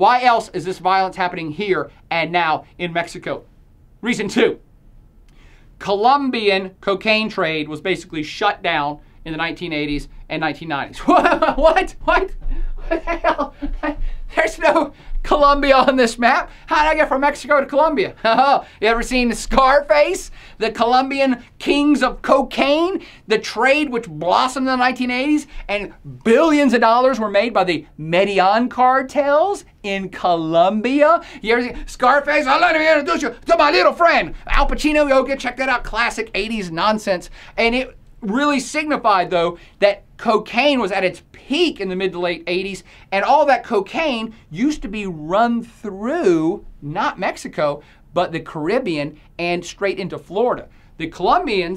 Why else is this violence happening here and now in Mexico? Reason 2. Colombian cocaine trade was basically shut down in the 1980s and 1990s. What? What the hell? There's no Colombia on this map. How did I get from Mexico to Colombia? You ever seen Scarface? The Colombian kings of cocaine? The trade which blossomed in the 1980s, and billions of dollars were made by the Medellin cartels in Colombia. You ever see Scarface? Let me introduce you to my little friend, Al Pacino. Go check that out. Classic 80s nonsense. And it really signified, though, that cocaine was at its peak in the mid to late 80s, and all that cocaine used to be run through, not Mexico, but the Caribbean and straight into Florida. The Colombian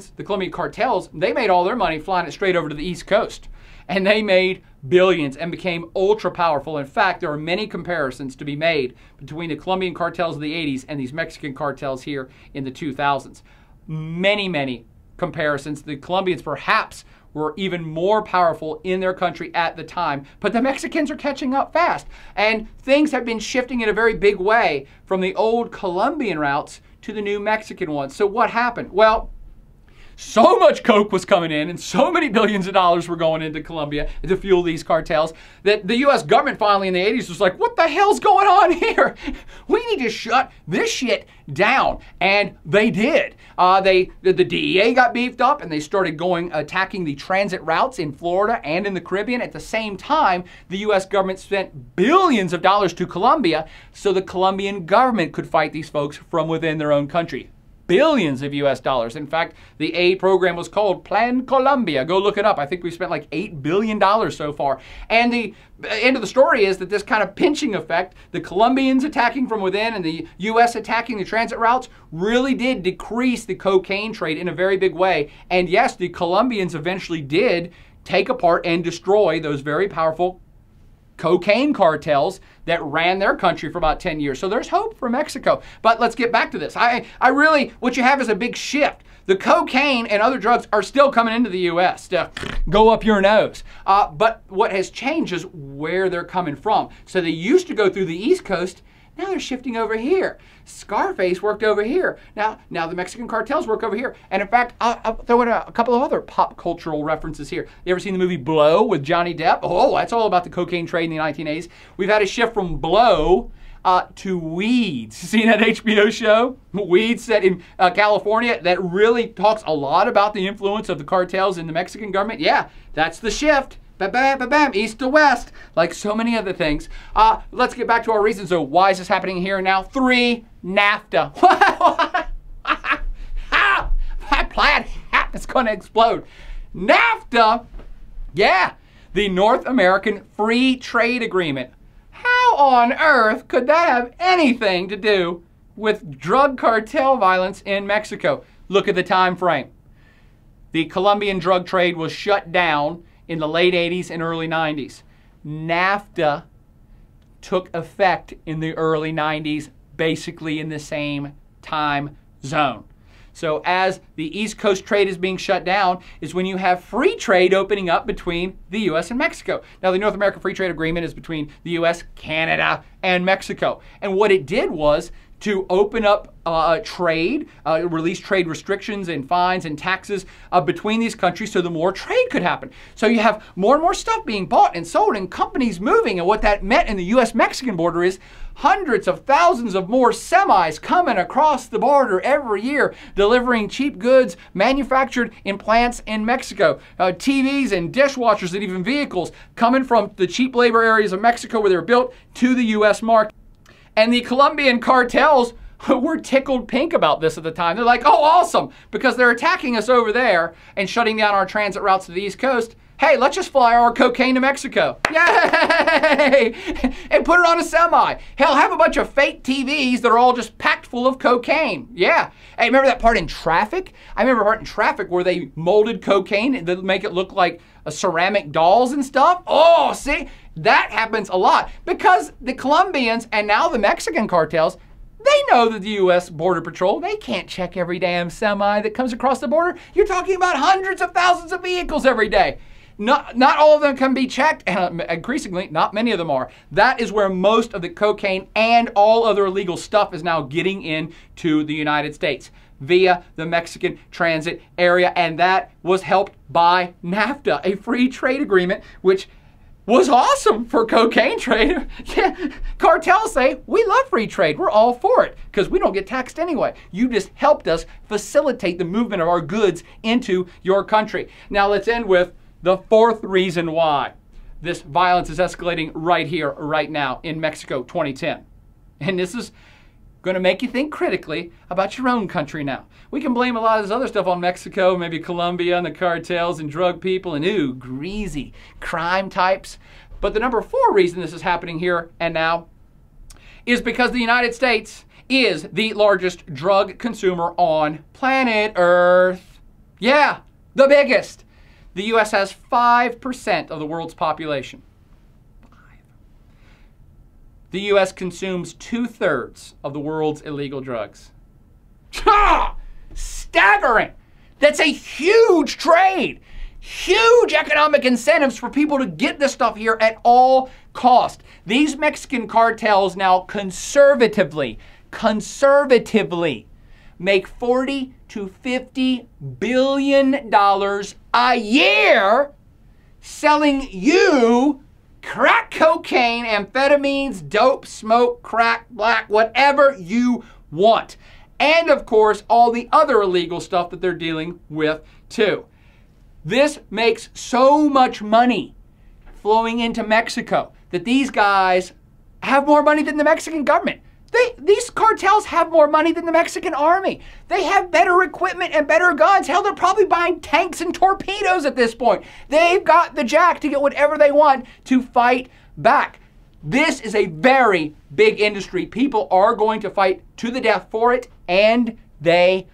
cartels, they made all their money flying it straight over to the East Coast. And they made billions and became ultra powerful. In fact, there are many comparisons to be made between the Colombian cartels of the 80s and these Mexican cartels here in the 2000s. Many comparisons. The Colombians perhaps were even more powerful in their country at the time, but the Mexicans are catching up fast. And things have been shifting in a very big way from the old Colombian routes to the new Mexican ones. So what happened? Well, so much coke was coming in and so many billions of dollars were going into Colombia to fuel these cartels that the U.S. government finally in the 80s was like, what the hell's going on here? We need to shut this shit down. And they did. The DEA got beefed up and they started attacking the transit routes in Florida and in the Caribbean. At the same time, the U.S. government spent billions of dollars to Colombia so the Colombian government could fight these folks from within their own country. Billions of US dollars. In fact, the aid program was called Plan Colombia. Go look it up. I think we spent like $8 billion so far. And the end of the story is that this kind of pinching effect, the Colombians attacking from within and the US attacking the transit routes, really did decrease the cocaine trade in a very big way. And yes, the Colombians eventually did take apart and destroy those very powerful cocaine cartels that ran their country for about 10 years. So there's hope for Mexico. But let's get back to this. What you have is a big shift. The cocaine and other drugs are still coming into the U.S. to go up your nose. But what has changed is where they're coming from. So they used to go through the East Coast. Now they're shifting over here. Scarface worked over here. Now the Mexican cartels work over here. And in fact, I'll throw in a couple of other pop cultural references here. You ever seen the movie Blow with Johnny Depp? Oh, that's all about the cocaine trade in the 1980s. We've had a shift from Blow to Weeds. Seen that HBO show? Weeds, set in California, that really talks a lot about the influence of the cartels in the Mexican government. Yeah, that's the shift. Bam, east to west, like so many other things. Let's get back to our reasons. So why is this happening here now? 3, NAFTA. My plaid hat is going to explode. NAFTA, yeah, the North American Free Trade Agreement. How on earth could that have anything to do with drug cartel violence in Mexico? Look at the time frame. The Colombian drug trade was shut down in the late 80s and early 90s. NAFTA took effect in the early 90s, basically in the same time zone. So as the East Coast trade is being shut down is when you have free trade opening up between the U.S. and Mexico. Now, the North American Free Trade Agreement is between the U.S., Canada, and Mexico. And what it did was to open up trade, release trade restrictions and fines and taxes between these countries so the more trade could happen. So you have more and more stuff being bought and sold and companies moving. And what that meant in the U.S.-Mexican border is hundreds of thousands of more semis coming across the border every year, delivering cheap goods manufactured in plants in Mexico. TVs and dishwashers and even vehicles coming from the cheap labor areas of Mexico where they were built to the U.S. market. And the Colombian cartels were tickled pink about this at the time. They're like, oh, awesome, because they're attacking us over there and shutting down our transit routes to the East Coast. Hey, let's just fly our cocaine to Mexico. Yay! And put it on a semi. Hell, have a bunch of fake TVs that are all just packed full of cocaine. Yeah. Hey, remember that part in Traffic? I remember a part in Traffic where they molded cocaine to make it look like ceramic dolls and stuff. Oh, see? That happens a lot because the Colombians and now the Mexican cartels, they know that the U.S. Border Patrol, they can't check every damn semi that comes across the border. You're talking about hundreds of thousands of vehicles every day. Not all of them can be checked, and increasingly, not many of them are. That is where most of the cocaine and all other illegal stuff is now getting into the United States via the Mexican transit area, and that was helped by NAFTA, a free trade agreement, which was awesome for cocaine trade. Yeah, cartels say, we love free trade. We're all for it because we don't get taxed anyway. You just helped us facilitate the movement of our goods into your country. Now let's end with the fourth reason why this violence is escalating right here, right now in Mexico 2010. And this is going to make you think critically about your own country now. We can blame a lot of this other stuff on Mexico, maybe Colombia and the cartels and drug people and greasy crime types. But the number 4 reason this is happening here and now is because the United States is the largest drug consumer on planet Earth. Yeah, the biggest. The U.S. has 5% of the world's population. The U.S. consumes 2/3 of the world's illegal drugs. Staggering! That's a huge trade. Huge economic incentives for people to get this stuff here at all cost. These Mexican cartels now conservatively make $40 to $50 billion a year selling you crack cocaine, amphetamines, dope, smoke, crack, black, whatever you want. And of course, all the other illegal stuff that they're dealing with too. This makes so much money flowing into Mexico that these guys have more money than the Mexican government. These cartels have more money than the Mexican army. They have better equipment and better guns. Hell, they're probably buying tanks and torpedoes at this point. They've got the jack to get whatever they want to fight back. This is a very big industry. People are going to fight to the death for it, and they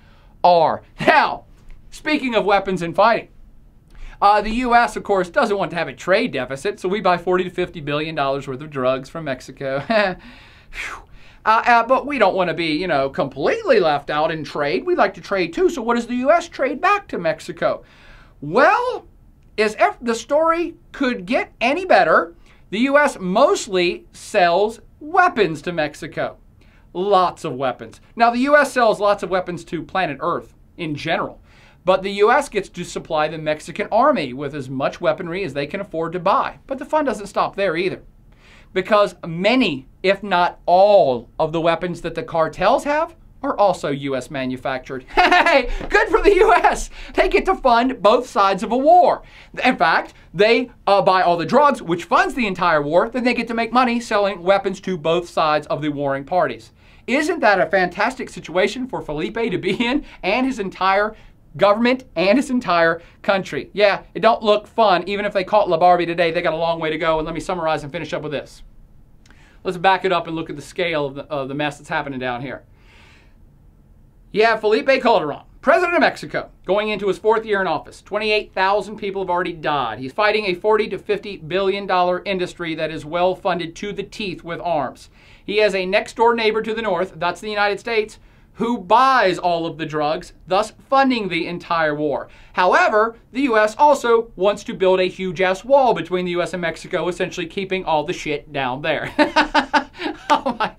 are. Now, speaking of weapons and fighting, the U.S., of course, doesn't want to have a trade deficit, so we buy $40 to $50 billion worth of drugs from Mexico. But we don't want to be, completely left out in trade. We like to trade too. So what does the U.S. trade back to Mexico? Well, as if the story could get any better, the U.S. mostly sells weapons to Mexico. Lots of weapons. Now, the U.S. sells lots of weapons to planet Earth in general. But the U.S. gets to supply the Mexican army with as much weaponry as they can afford to buy. But the fun doesn't stop there either. Because many, if not all, of the weapons that the cartels have are also U.S. manufactured. Hey, good for the U.S. They get to fund both sides of a war. In fact, they buy all the drugs, which funds the entire war. Then they get to make money selling weapons to both sides of the warring parties. Isn't that a fantastic situation for Felipe to be in and his entire government and his entire country? Yeah, it don't look fun. Even if they caught Barbie today, they got a long way to go. And let me summarize and finish up with this. Let's back it up and look at the scale of the mess that's happening down here. You have Felipe Calderón, president of Mexico, going into his 4th year in office. 28,000 people have already died. He's fighting a $40 to $50 billion industry that is well funded to the teeth with arms. He has a next door neighbor to the north, that's the United States, who buys all of the drugs, thus funding the entire war. However, the U.S. also wants to build a huge-ass wall between the U.S. and Mexico, essentially keeping all the shit down there. Oh my.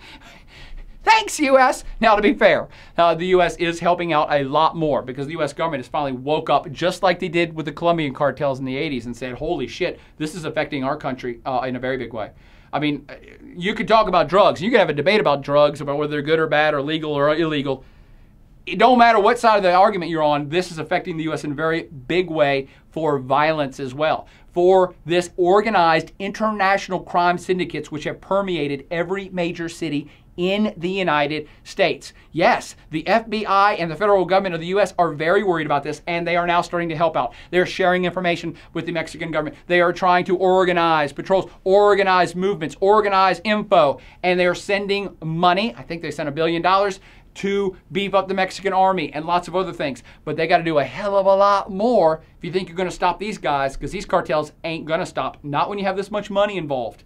Thanks, U.S. Now, to be fair, the U.S. is helping out a lot more because the U.S. government has finally woke up just like they did with the Colombian cartels in the 80s and said, holy shit, this is affecting our country in a very big way. I mean, you could talk about drugs. You could have a debate about drugs, about whether they're good or bad or legal or illegal. It don't matter what side of the argument you're on, this is affecting the U.S. in a very big way for violence as well. For this organized international crime syndicates which have permeated every major city in the United States. Yes, the FBI and the federal government of the U.S. are very worried about this, and they are now starting to help out. They're sharing information with the Mexican government. They are trying to organize patrols, organize movements, organize info, and they are sending money. I think they sent $1 billion to beef up the Mexican army and lots of other things. But they got to do a hell of a lot more if you think you're going to stop these guys, because these cartels ain't going to stop. Not when you have this much money involved.